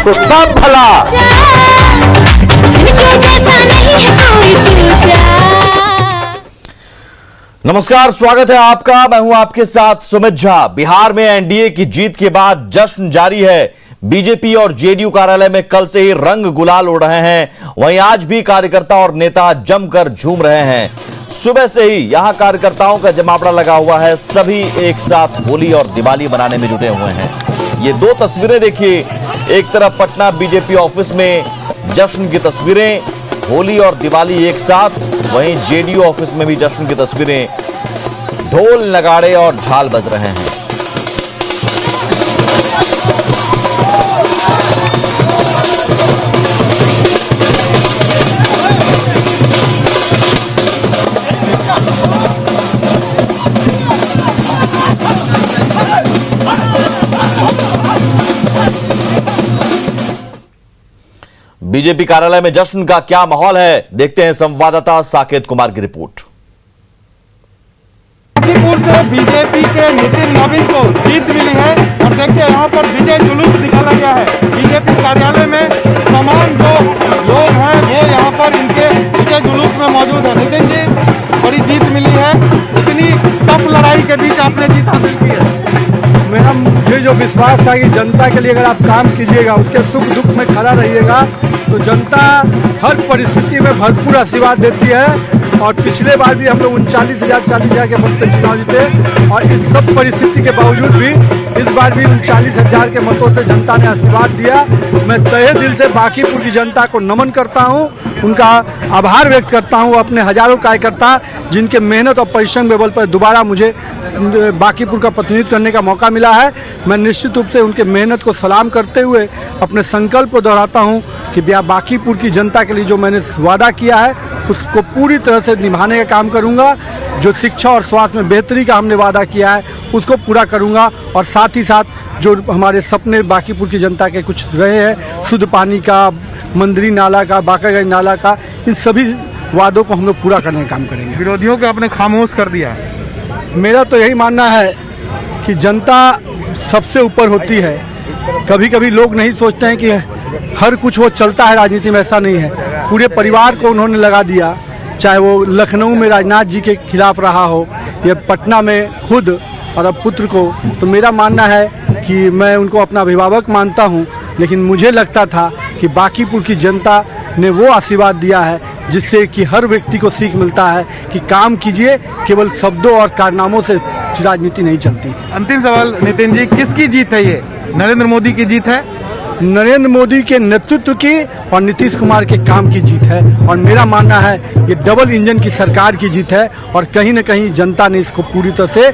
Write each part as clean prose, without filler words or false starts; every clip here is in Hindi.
को कब भला। नमस्कार, स्वागत है आपका। मैं हूं आपके साथ सुमित झा। बिहार में एनडीए की जीत के बाद जश्न जारी है। बीजेपी और जेडीयू कार्यालय में कल से ही रंग गुलाल उड़ रहे हैं। वहीं आज भी कार्यकर्ता और नेता जमकर झूम रहे हैं। सुबह से ही यहां कार्यकर्ताओं का जमावड़ा लगा हुआ है। सभी एक साथ होली और दिवाली मनाने में जुटे हुए हैं। ये दो तस्वीरें देखिए, एक तरफ पटना बीजेपी ऑफिस में जश्न की तस्वीरें, होली और दिवाली एक साथ। वहीं जेडीयू ऑफिस में भी जश्न की तस्वीरें, ढोल नगाड़े और झाल बज रहे हैं। बीजेपी कार्यालय में जश्न का क्या माहौल है, देखते हैं संवाददाता साकेत कुमार की रिपोर्ट। बांकीपुर से बीजेपी के नितिन नवीन को जीत मिली है और देखिए यहाँ पर विजय जुलूस निकाला गया है। बीजेपी कार्यालय में तमाम जो लोग हैं वो यहाँ पर इनके विजय जुलूस में मौजूद है। नितिन जी, बड़ी जीत मिली है, इतनी टफ लड़ाई के बीच आपने जीत हासिल की है। मुझे जो विश्वास था कि जनता के लिए अगर आप काम कीजिएगा, उसके सुख दुख में खड़ा रहिएगा, तो जनता हर परिस्थिति में भरपूर आशीर्वाद देती है। और पिछले बार भी हम लोग 39,000 के मत से चुनाव जीते और इस सब परिस्थिति के बावजूद भी इस बार भी 39,000 के मतों से जनता ने आशीर्वाद दिया। मैं तहे दिल से बांकीपुर की जनता को नमन करता हूं, उनका आभार व्यक्त करता हूं। अपने हजारों कार्यकर्ता जिनके मेहनत और परिश्रम के बल पर दोबारा मुझे बांकीपुर का प्रतिनिधित्व करने का मौका मिला है, मैं निश्चित रूप से उनके मेहनत को सलाम करते हुए अपने संकल्प को दोहराता हूं कि बांकीपुर की जनता के लिए जो मैंने वादा किया है उसको पूरी तरह से निभाने का काम करूंगा। जो शिक्षा और स्वास्थ्य में बेहतरी का हमने वादा किया है उसको पूरा करूंगा और साथ ही साथ जो हमारे सपने बांकीपुर की जनता के कुछ रहे हैं, शुद्ध पानी का, मंदिरी नाला का, बाकागंज नाला का, इन सभी वादों को हम लोग पूरा करने का काम करेंगे। विरोधियों को आपने खामोश कर दिया है। मेरा तो यही मानना है कि जनता सबसे ऊपर होती है। कभी कभी लोग नहीं सोचते हैं कि हर कुछ वो चलता है राजनीति में, ऐसा नहीं है। पूरे परिवार को उन्होंने लगा दिया, चाहे वो लखनऊ में राजनाथ जी के खिलाफ रहा हो या पटना में खुद और अब पुत्र को। तो मेरा मानना है कि मैं उनको अपना अभिभावक मानता हूँ, लेकिन मुझे लगता था कि बांकीपुर की जनता ने वो आशीर्वाद दिया है जिससे कि हर व्यक्ति को सीख मिलता है कि काम कीजिए, केवल शब्दों और कारनामों से राजनीति नहीं चलती। अंतिम सवाल नितिन जी, किसकी जीत है ये? नरेंद्र मोदी की जीत है? नरेंद्र मोदी के नेतृत्व की और नीतीश कुमार के काम की जीत है। और मेरा मानना है ये डबल इंजन की सरकार की जीत है और कहीं न कहीं जनता ने इसको पूरी तरह से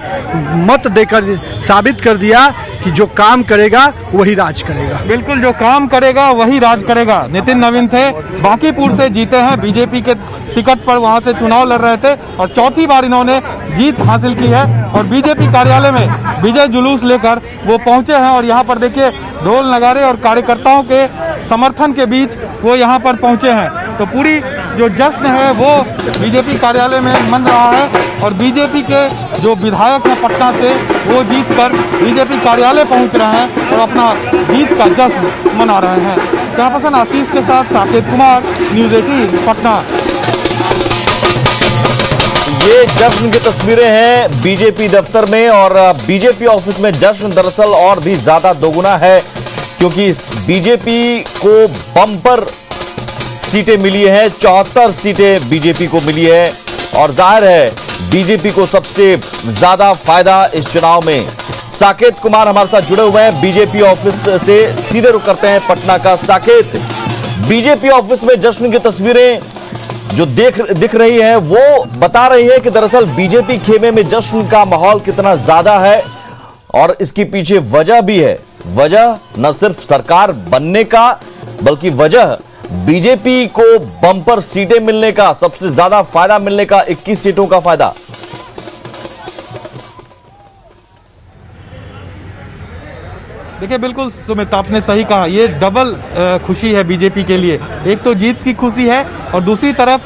मत देकर साबित कर दिया कि जो काम करेगा वही राज करेगा। बिल्कुल, जो काम करेगा वही राज करेगा। नितिन नवीन थे, बांकीपुर से जीते हैं, बीजेपी के टिकट पर वहां से चुनाव लड़ रहे थे और चौथी बार इन्होंने जीत हासिल की है और बीजेपी कार्यालय में विजय जुलूस लेकर वो पहुंचे हैं। और यहाँ पर देखिए ढोल नगाड़े और कार्यकर्ताओं के समर्थन के बीच वो यहाँ पर पहुंचे हैं। तो पूरी जो जश्न है वो बीजेपी कार्यालय में मन रहा है और बीजेपी के जो विधायक हैं पटना से वो जीत कर बीजेपी कार्यालय पहुंच रहे हैं और अपना जीत का जश्न मना रहे हैं। कैमरापर्सन आशीष के साथ साकेत कुमार, न्यूज़ 18 पटना। ये जश्न की तस्वीरें हैं बीजेपी दफ्तर में और बीजेपी ऑफिस में जश्न दरअसल और भी ज्यादा दोगुना है, क्योंकि बीजेपी को बम्पर सीटें मिली हैं। 74 सीटें बीजेपी को मिली है और जाहिर है बीजेपी को सबसे ज्यादा फायदा इस चुनाव में। साकेत कुमार हमारे साथ जुड़े हुए हैं बीजेपी ऑफिस से, सीधे रुख करते हैं पटना का। साकेत, बीजेपी ऑफिस में जश्न की तस्वीरें जो दिख रही है वो बता रही है कि दरअसल बीजेपी खेमे में जश्न का माहौल कितना ज्यादा है और इसके पीछे वजह भी है। वजह न सिर्फ सरकार बनने का, बल्कि वजह बीजेपी को बम्पर सीटें मिलने का, सबसे ज्यादा फायदा मिलने का, 21 सीटों का फायदा। देखिए, बिल्कुल सुमित, आपने सही कहा, ये डबल खुशी है बीजेपी के लिए। एक तो जीत की खुशी है और दूसरी तरफ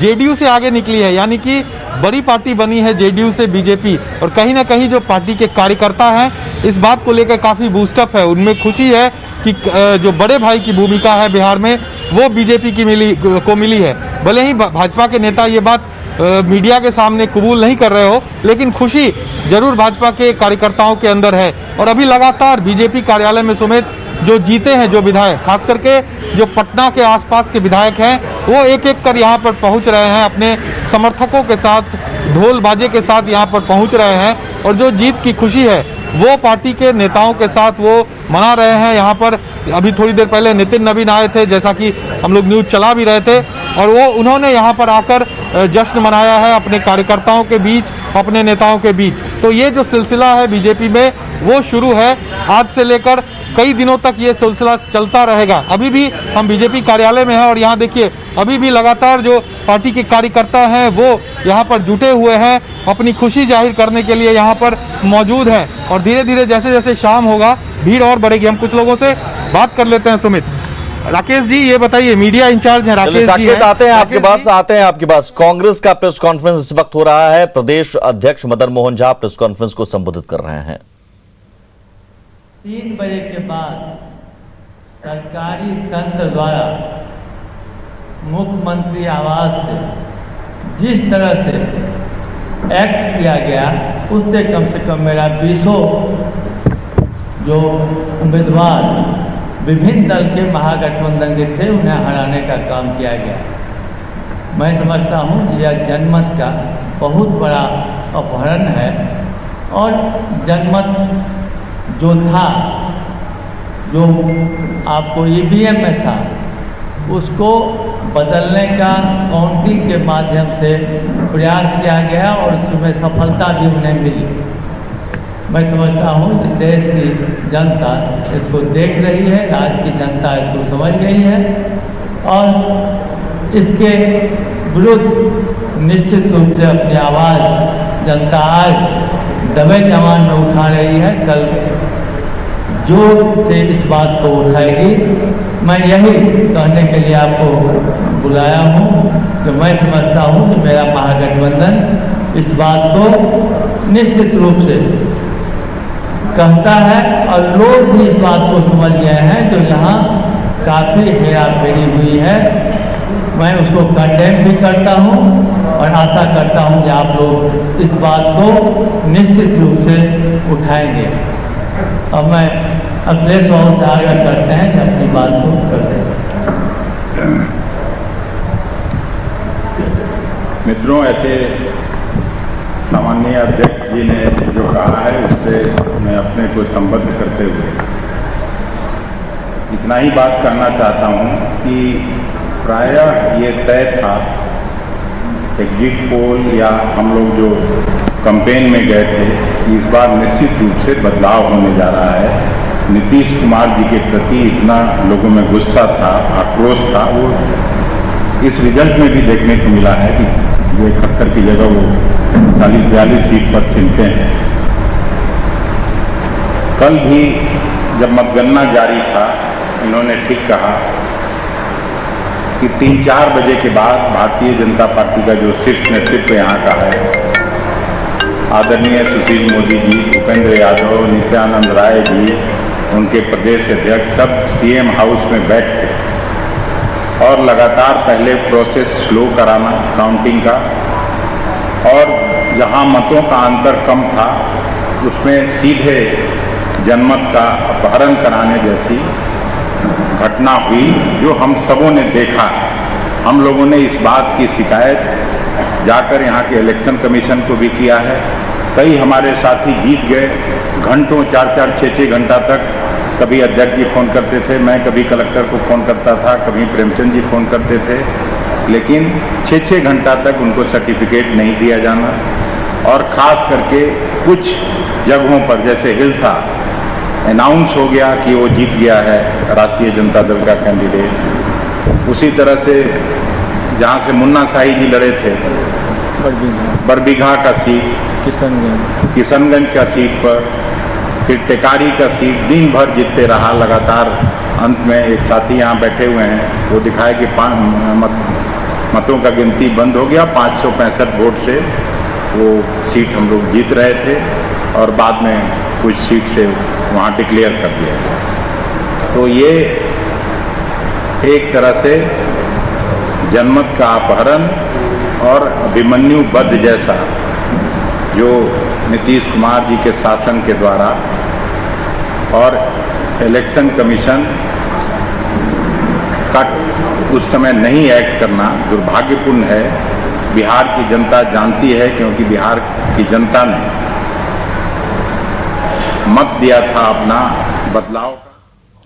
जेडीयू से आगे निकली है, यानी कि बड़ी पार्टी बनी है जेडीयू से बीजेपी। और कहीं ना कहीं जो पार्टी के कार्यकर्ता हैं इस बात को लेकर काफी बूस्टअप है, उनमें खुशी है कि जो बड़े भाई की भूमिका है बिहार में वो बीजेपी की मिली है। भले ही भाजपा के नेता ये बात मीडिया के सामने कबूल नहीं कर रहे हो, लेकिन खुशी जरूर भाजपा के कार्यकर्ताओं के अंदर है। और अभी लगातार बीजेपी कार्यालय में सुमित जो जीते हैं, जो विधायक, खास करके जो पटना के आसपास के विधायक हैं, वो एक एक कर यहाँ पर पहुँच रहे हैं, अपने समर्थकों के साथ ढोल बाजे के साथ यहाँ पर पहुँच रहे हैं। और जो जीत की खुशी है वो पार्टी के नेताओं के साथ वो मना रहे हैं। यहाँ पर अभी थोड़ी देर पहले नितिन नवीन आए थे, जैसा कि हम लोग न्यूज चला भी रहे थे, और वो उन्होंने यहाँ पर आकर जश्न मनाया है अपने कार्यकर्ताओं के बीच, अपने नेताओं के बीच। तो ये जो सिलसिला है बीजेपी में वो शुरू है। आज से लेकर कई दिनों तक ये सिलसिला चलता रहेगा। अभी भी हम बीजेपी कार्यालय में हैं और यहाँ देखिए अभी भी लगातार जो पार्टी के कार्यकर्ता हैं वो यहाँ पर जुटे हुए हैं, अपनी खुशी जाहिर करने के लिए यहाँ पर मौजूद हैं। और धीरे धीरे जैसे जैसे शाम होगा भीड़ और बढ़ेगी। हम कुछ लोगों से बात कर लेते हैं। सुमित, राकेश जी ये बताइए, मीडिया इंचार्ज हैं राकेश जी, आते हैं आपके पास। कांग्रेस का प्रेस कॉन्फ्रेंस इस वक्त हो रहा है। प्रदेश अध्यक्ष मदन मोहन झा प्रेस कॉन्फ्रेंस को संबोधित कर रहे हैं। 3 बजे के बाद सरकारी तंत्र द्वारा मुख्यमंत्री आवास से जिस तरह से एक्ट किया गया, उससे कम से कम मेरा 20 जो उम्मीदवार विभिन्न दल के महागठबंधन के थे उन्हें हराने का काम किया गया। मैं समझता हूँ यह जनमत का बहुत बड़ा अपहरण है और जनमत जो था, जो आपको ईवीएम में था, उसको बदलने का काउंटिंग के माध्यम से प्रयास किया गया और उसमें सफलता भी उन्हें मिली। मैं समझता हूँ कि देश की जनता इसको देख रही है, राज्य की जनता इसको समझ गई है और इसके विरुद्ध निश्चित रूप से अपनी आवाज़ जनता आज दबे जवान में उठा रही है। कल जोर से इस बात को उठाएगी। मैं यही कहने के लिए आपको बुलाया हूँ कि मैं समझता हूँ कि मेरा महागठबंधन इस बात को निश्चित रूप से कहता है और लोग भी इस बात को समझ गए हैं। जो यहाँ काफ़ी हेरा फेरी हुई है, मैं उसको कंडेम भी करता हूँ और आशा करता हूँ कि आप लोग इस बात को निश्चित रूप से उठाएंगे। अब मैं अखिलेश बाबू से आग्रह करते हैं कि अपनी बात को कर दें। मित्रों, ऐसे सामान्य अध्यक्ष जी ने जो कहा है उससे मैं अपने को संबद्ध करते हुए इतना ही बात करना चाहता हूँ कि प्रायः ये तय था, एग्जिट पोल या हम लोग जो कैंपेन में गए थे, कि इस बार निश्चित रूप से बदलाव होने जा रहा है। नीतीश कुमार जी के प्रति इतना लोगों में गुस्सा था, आक्रोश था, वो इस रिजल्ट में भी देखने को मिला है कि वो 71 की जगह वो 40-42 सीट पर छिनते हैं। कल भी जब मतगणना जारी था, इन्होंने ठीक कहा कि 3-4 बजे के बाद भारतीय जनता पार्टी का जो शीर्ष नेतृत्व यहाँ का है, आदरणीय सुशील मोदी जी, भूपेंद्र यादव, नित्यानंद राय जी, उनके प्रदेश अध्यक्ष सब सीएम हाउस में बैठते और लगातार पहले प्रोसेस स्लो कराना काउंटिंग का, और जहां मतों का अंतर कम था उसमें सीधे जनमत का अपहरण कराने जैसी घटना हुई, जो हम सबों ने देखा। हम लोगों ने इस बात की शिकायत जाकर यहाँ के इलेक्शन कमीशन को भी किया है। कई हमारे साथी जीत गए, घंटों 4-4, 6-6 घंटा तक कभी अध्यक्ष जी फ़ोन करते थे, मैं कभी कलेक्टर को फ़ोन करता था, कभी प्रेमचंद जी फ़ोन करते थे, लेकिन 6-6 घंटा तक उनको सर्टिफिकेट नहीं दिया जाना। और ख़ास करके कुछ जगहों पर जैसे हिल्सा अनाउंस हो गया कि वो जीत गया है राष्ट्रीय जनता दल का कैंडिडेट। उसी तरह से जहाँ से मुन्ना शाही जी लड़े थे, बरबीघा का सीट, किशनगंज का सीट पर, फिर टेकारी का सीट दिन भर जीतते रहा लगातार। अंत में एक साथी यहाँ बैठे हुए हैं, वो दिखाए कि मतों का गिनती बंद हो गया, 565 वोट से वो सीट हम लोग जीत रहे थे और बाद में कुछ सीट से वहाँ डिक्लेयर कर दिया गया। तो ये एक तरह से जनमत का अपहरण और अभिमन्यु वध जैसा जो नीतीश कुमार जी के शासन के द्वारा और इलेक्शन कमीशन का उस समय नहीं एक्ट करना दुर्भाग्यपूर्ण है। बिहार की जनता जानती है, क्योंकि बिहार की जनता ने मत दिया था अपना बदलाव।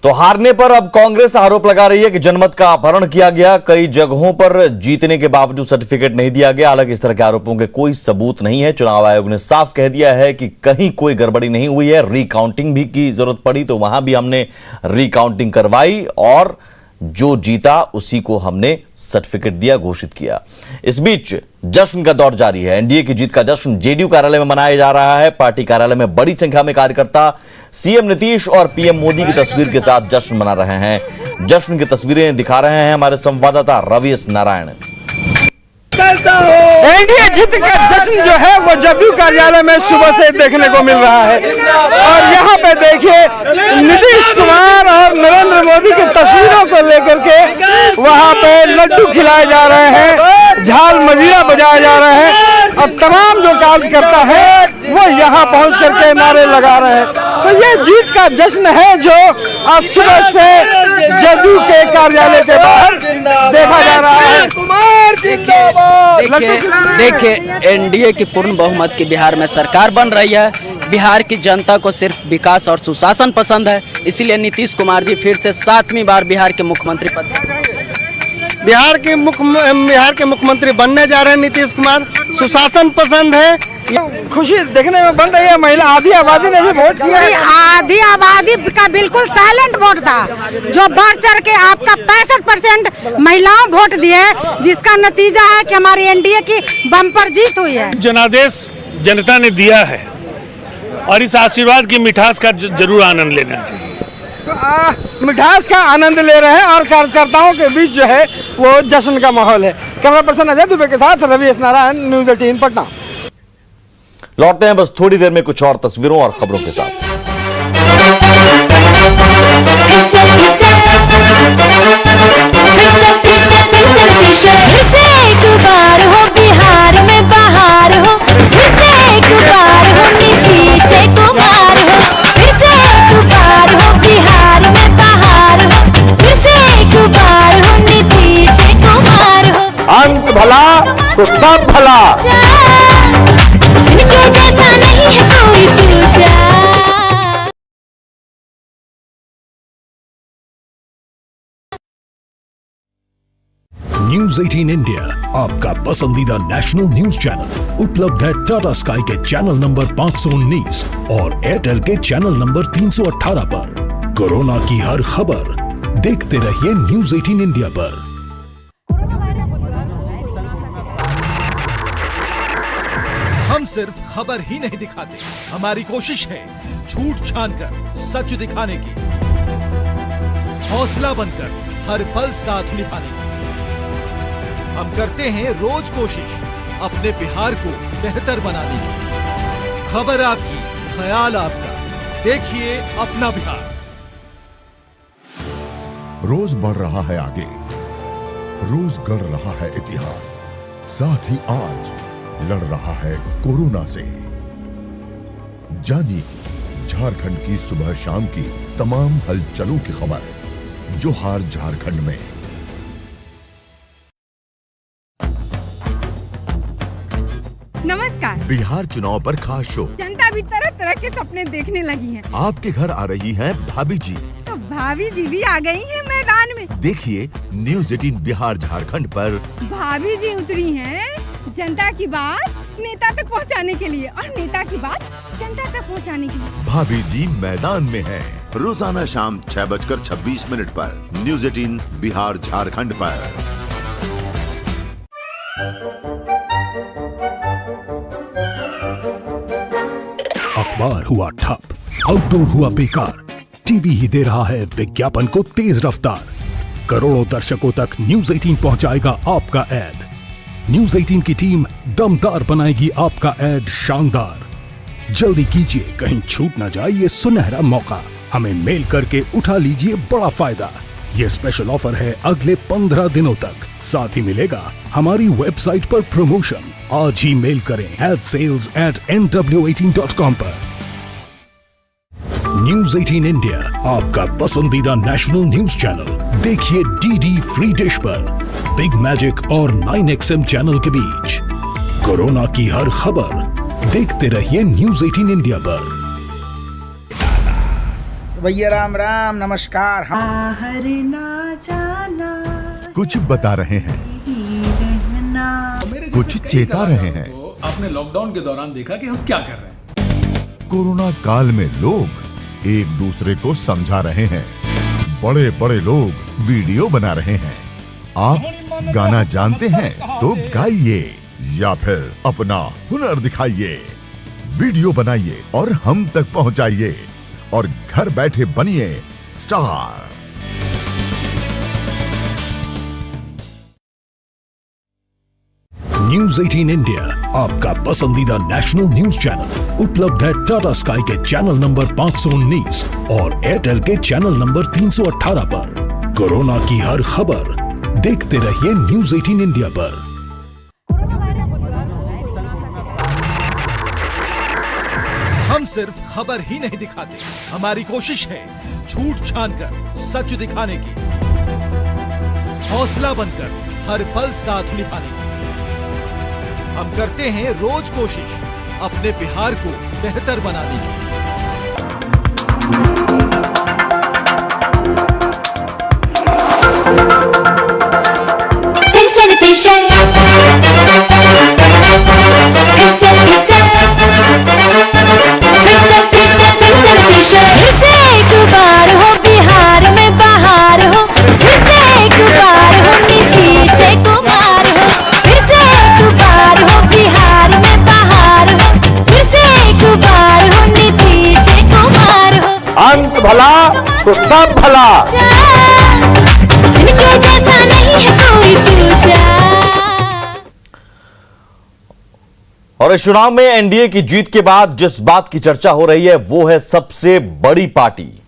तो हारने पर अब कांग्रेस आरोप लगा रही है कि जनमत का अपहरण किया गया, कई जगहों पर जीतने के बावजूद सर्टिफिकेट नहीं दिया गया। हालांकि इस तरह के आरोपों के कोई सबूत नहीं है। चुनाव आयोग ने साफ कह दिया है कि कहीं कोई गड़बड़ी नहीं हुई है। रिकाउंटिंग भी की जरूरत पड़ी तो वहां भी हमने रिकाउंटिंग करवाई और जो जीता उसी को हमने सर्टिफिकेट दिया, घोषित किया। इस बीच जश्न का दौर जारी है। एनडीए की जीत का जश्न जेडीयू कार्यालय में मनाया जा रहा है। पार्टी कार्यालय में बड़ी संख्या में कार्यकर्ता सीएम नीतीश और पीएम मोदी की तस्वीर के साथ जश्न मना रहे हैं। जश्न की तस्वीरें दिखा रहे हैं हमारे संवाददाता रवि एस नारायण। एनडीए जीत का जश्न जो है वो जदयू कार्यालय में सुबह से देखने को मिल रहा है और यहाँ पे देखिए नीतीश कुमार और नरेंद्र मोदी की तस्वीरों को लेकर के वहाँ पे लड्डू खिलाए जा रहे हैं, झाल मजीरा बजाए जा रहे हैं और तमाम जो कार्यकर्ता है वो यहाँ पहुँच करके नारे लगा रहे हैं। तो ये जीत का जश्न है जो आज सुबह से जदयू के कार्यालय के बाहर देखा जा रहा है। देखिए एनडीए की पूर्ण बहुमत की बिहार में सरकार बन रही है। बिहार की जनता को सिर्फ विकास और सुशासन पसंद है, इसीलिए नीतीश कुमार जी फिर से 7वीं बार बिहार के मुख्यमंत्री बिहार के मुख्यमंत्री बनने जा रहे हैं नीतीश कुमार। सुशासन पसंद है, खुशी देखने में बन रही है। महिला आधी आबादी ने भी वोट किया। आधी आबादी का बिल्कुल साइलेंट वोट था, जो बढ़ चढ़ के आपका 65% महिलाओं वोट दिए, जिसका नतीजा है कि हमारी एनडीए की बम्पर जीत हुई है। जनादेश जनता ने दिया है और इस आशीर्वाद की मिठास का जरूर आनंद लेना चाहिए। मिठास का आनंद ले रहे हैं और कार्यकर्ताओं के बीच जो है वो जश्न का माहौल है। कैमरा पर्सन अजय दुबे के साथ रवि एस नारायण, न्यूज़ 18 पटना। लौटते हैं बस थोड़ी देर में कुछ और तस्वीरों और खबरों के साथ। बिहार में बहार हो, फिर से एक बार हो नीतीश कुमार हो, फिर से एक बार हो बिहार में बहार हो, फिर से एक बार हो नीतीश कुमार हो। अंत भला तो सब भला। जिनके जैसा नहीं है कोई दूसरा। न्यूज़ 18 इंडिया आपका पसंदीदा नेशनल न्यूज चैनल उपलब्ध है टाटा स्काई के चैनल नंबर 519 और एयरटेल के चैनल नंबर 318 पर। कोरोना की हर खबर देखते रहिए न्यूज़ 18 इंडिया पर। हम सिर्फ खबर ही नहीं दिखाते, हमारी कोशिश है झूठ छानकर सच दिखाने की, हौसला बनकर हर पल साथ निभाने की। हम करते हैं रोज कोशिश अपने बिहार को बेहतर बनाने की। खबर आपकी, ख्याल आपका, देखिए अपना बिहार। रोज बढ़ रहा है आगे, रोज गढ़ रहा है इतिहास, साथ ही आज लड़ रहा है कोरोना से। जानिए झारखंड की सुबह शाम की तमाम हलचलों की खबर, जोहार झारखंड में। नमस्कार। बिहार चुनाव पर खास शो। जनता भी तरह तरह के सपने देखने लगी है। आपके घर आ रही हैं भाभी जी। तो भाभी जी भी आ गई हैं मैदान में। देखिए न्यूज़ 18 बिहार झारखंड पर। भाभी जी उतरी हैं जनता की बात नेता तक पहुंचाने के लिए और नेता की बात जनता तक पहुंचाने के लिए। भाभी जी मैदान में हैं। रोजाना शाम 6:26 पर न्यूज़ 18 बिहार झारखंड पर। अखबार हुआ ठप, आउटडोर हुआ बेकार, टीवी ही दे रहा है विज्ञापन को तेज रफ्तार। करोड़ों दर्शकों तक न्यूज़ 18 पहुंचाएगा आपका ऐड। न्यूज़ 18 की टीम दमदार बनाएगी आपका ऐड शानदार। जल्दी कीजिए, कहीं छूट ना जाए ये सुनहरा मौका। हमें मेल करके उठा लीजिए बड़ा फायदा। ये स्पेशल ऑफर है अगले 15 दिनों तक। साथ ही मिलेगा हमारी वेबसाइट पर प्रमोशन। आज ही मेल करें sales@nw18.com पर। न्यूज 18 इंडिया, आपका पसंदीदा नेशनल न्यूज चैनल। देखिए डीडी फ्री डिश पर बिग मैजिक और 9XM चैनल के बीच कोरोना की हर खबर देखते रहिए न्यूज 18 इंडिया पर। भैया राम राम, नमस्कार। बाहर ना जाना, कुछ बता रहे हैं, कुछ चेता रहे हैं। आपने लॉकडाउन के दौरान देखा कि हम क्या कर रहे हैं। कोरोना काल में लोग एक दूसरे को समझा रहे हैं। बड़े बड़े लोग वीडियो बना रहे हैं। आप गाना जानते हैं तो गाइए या फिर अपना हुनर दिखाइए। वीडियो बनाइए और हम तक पहुंचाइए और घर बैठे बनिए स्टार। न्यूज 18 इंडिया, आपका पसंदीदा नेशनल न्यूज चैनल, उपलब्ध है टाटा स्काई के चैनल नंबर 519 और एयरटेल के चैनल नंबर 318 पर। कोरोना की हर खबर देखते रहिए न्यूज 18 इंडिया पर। हम सिर्फ खबर ही नहीं दिखाते, हमारी कोशिश है झूठ छानकर सच दिखाने की, हौसला बनकर हर पल साथ निभाने की। हम करते हैं रोज कोशिश अपने बिहार को बेहतर बनाने की। एक बार हो बिहार में बहार हो, फिर से एक बार हो नीतीश कुमार हो, फिर से एक बार हो बिहार में बहार हो, फिर से एक बार हो नीतीश कुमार हो। अंत भला तो सब भला। जिनके जैसा नहीं है कोई दूसरा। और इस चुनाव में एनडीए की जीत के बाद जिस बात की चर्चा हो रही है वो है सबसे बड़ी पार्टी।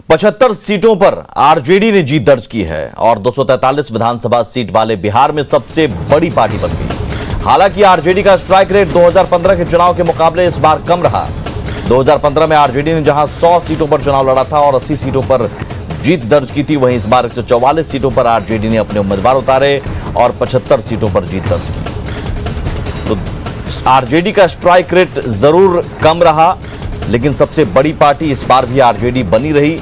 75 सीटों पर आरजेडी ने जीत दर्ज की है और 243 विधानसभा सीट वाले बिहार में सबसे बड़ी पार्टी बन गई। हालांकि आरजेडी का स्ट्राइक रेट 2015 के चुनाव के मुकाबले इस बार कम रहा। 2015 में आरजेडी ने जहां 100 सीटों पर चुनाव लड़ा था और 80 सीटों पर जीत दर्ज की थी, वहीं इस बार 144 सीटों पर आरजेडी ने अपने उम्मीदवार उतारे और 75 सीटों पर जीत दर्ज की। तो आरजेडी का स्ट्राइक रेट जरूर कम रहा, लेकिन सबसे बड़ी पार्टी इस बार भी आरजेडी बनी रही।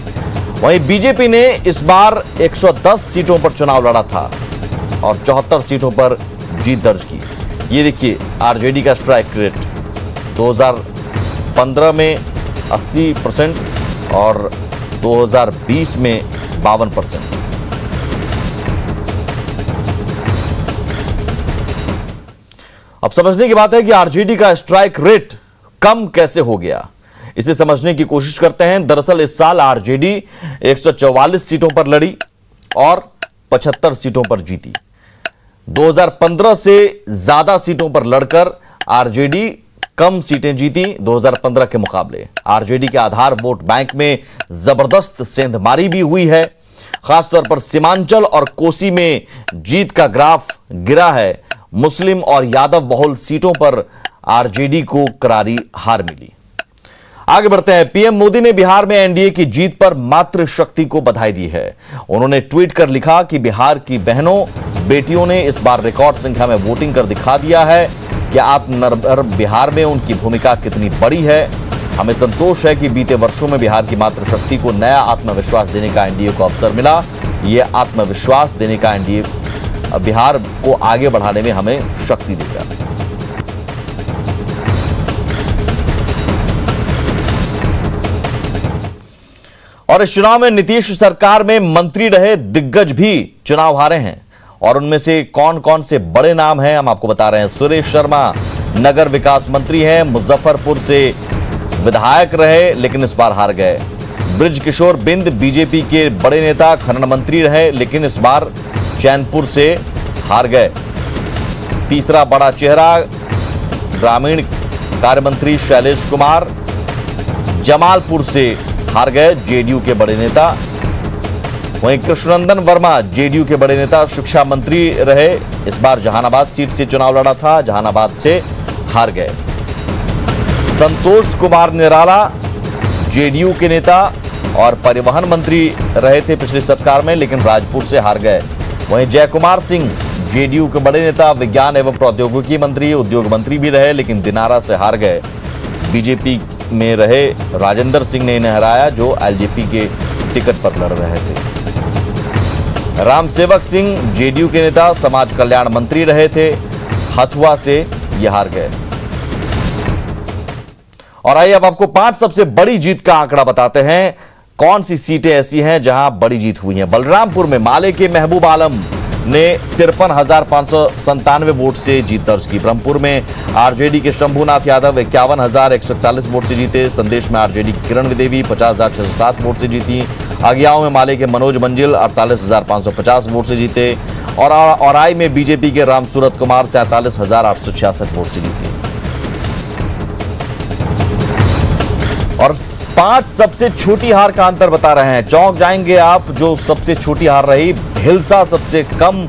वहीं बीजेपी ने इस बार 110 सीटों पर चुनाव लड़ा था और 74 सीटों पर जीत दर्ज की। ये देखिए आरजेडी का स्ट्राइक रेट 2015 में 80% और 2020 में 52%। अब समझने की बात है कि आरजेडी का स्ट्राइक रेट कम कैसे हो गया, इसे समझने की कोशिश करते हैं। दरअसल इस साल आरजेडी 144 सीटों पर लड़ी और 75 सीटों पर जीती। 2015 से ज्यादा सीटों पर लड़कर आरजेडी कम सीटें जीती 2015 के मुकाबले। आरजेडी के आधार वोट बैंक में जबरदस्त सेंधमारी भी हुई है। खासतौर पर सीमांचल और कोसी में जीत का ग्राफ गिरा है। मुस्लिम और यादव बहुल सीटों पर आरजेडी को करारी हार मिली। आगे बढ़ते हैं। पीएम मोदी ने बिहार में एनडीए की जीत पर मातृशक्ति को बधाई दी है। उन्होंने ट्वीट कर लिखा कि बिहार की बहनों बेटियों ने इस बार रिकॉर्ड संख्या में वोटिंग कर दिखा दिया है कि आत्मनिर्भर बिहार में उनकी भूमिका कितनी बड़ी है। हमें संतोष है कि बीते वर्षों में बिहार की मातृशक्ति को नया आत्मविश्वास देने का एनडीए को अवसर मिला। यह आत्मविश्वास देने का एनडीए बिहार को आगे बढ़ाने में हमें शक्ति देगा। और इस चुनाव में नीतीश सरकार में मंत्री रहे दिग्गज भी चुनाव हारे हैं और उनमें से कौन कौन से बड़े नाम हैं हम आपको बता रहे हैं। सुरेश शर्मा नगर विकास मंत्री हैं, मुजफ्फरपुर से विधायक रहे लेकिन इस बार हार गए। बृजकिशोर बिंद बीजेपी के बड़े नेता, खनन मंत्री रहे लेकिन इस बार चैनपुर से हार गए। तीसरा बड़ा चेहरा ग्रामीण कार्य मंत्री शैलेश कुमार जमालपुर से हार गए जेडीयू के बड़े नेता। वहीं कृष्णनंदन वर्मा जेडीयू के बड़े नेता, शिक्षा मंत्री रहे। इस बार जहानाबाद सीट से चुनाव लड़ा था, जहानाबाद से हार गए। संतोष कुमार निराला जेडीयू के नेता और परिवहन मंत्री रहे थे पिछली सरकार में, लेकिन राजपुर से हार गए। वहीं जय कुमार सिंह जेडीयू के बड़े नेता, विज्ञान एवं प्रौद्योगिकी मंत्री, उद्योग मंत्री भी रहे, लेकिन दिनारा से हार गए। बीजेपी में रहे राजेंद्र सिंह ने इन्हें हराया, जो एलजेपी के टिकट पर लड़ रहे थे। रामसेवक सिंह जेडीयू के नेता, समाज कल्याण मंत्री रहे थे, हथुआ से ये हार गए। और आइए अब आपको 5 सबसे बड़ी जीत का आंकड़ा बताते हैं। कौन सी सीटें ऐसी हैं जहां बड़ी जीत हुई है। बलरामपुर में माले के महबूब आलम ने 53,597 वोट से जीत दर्ज की। ब्रह्मपुर में आरजेडी के शंभुनाथ यादव 51,141 वोट से जीते। संदेश में आरजेडी की किरण देवी 50,607 वोट से जीती। आगियाओं में माले के मनोज मंजिल 48,550 वोट से जीते। और औराई में बीजेपी के रामसूरत कुमार 47,866 वोट से जीते। और 5 सबसे छोटी हार का अंतर बता रहे हैं। चौंक जाएंगे आप, जो सबसे छोटी हार रही। हिलसा सबसे कम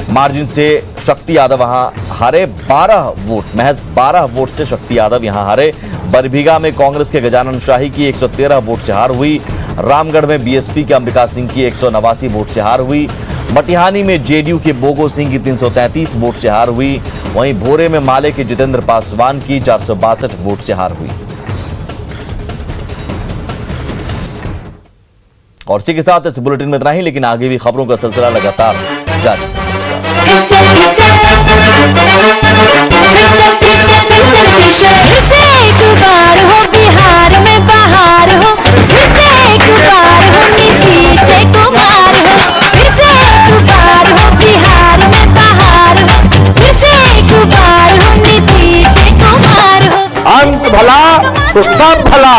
मार्जिन से शक्ति यादव वहां हारे, 12 वोट, महज 12 वोट से शक्ति यादव यहां हारे। बरभीगा में कांग्रेस के गजानन शाही की 113 वोट से हार हुई। रामगढ़ में बीएसपी के अंबिका सिंह की 189 वोट से हार हुई। मटिहानी में जेडीयू के बोगो सिंह की 333 वोट से हार हुई। वहीं भोरे में माले के जितेंद्र पासवान की 462 वोट से हार हुई। और इसी के साथ इस बुलेटिन में इतना ही, लेकिन आगे भी खबरों का सिलसिला लगातार जारी। एक बार हो बिहार में बहार हो, फिर से एक बार हो नीतीश कुमार हो, फिर से एक बार हो बिहार में बहार हो, फिर से एक बार हो नीतीश कुमार हो। अंश भला तो सब भला।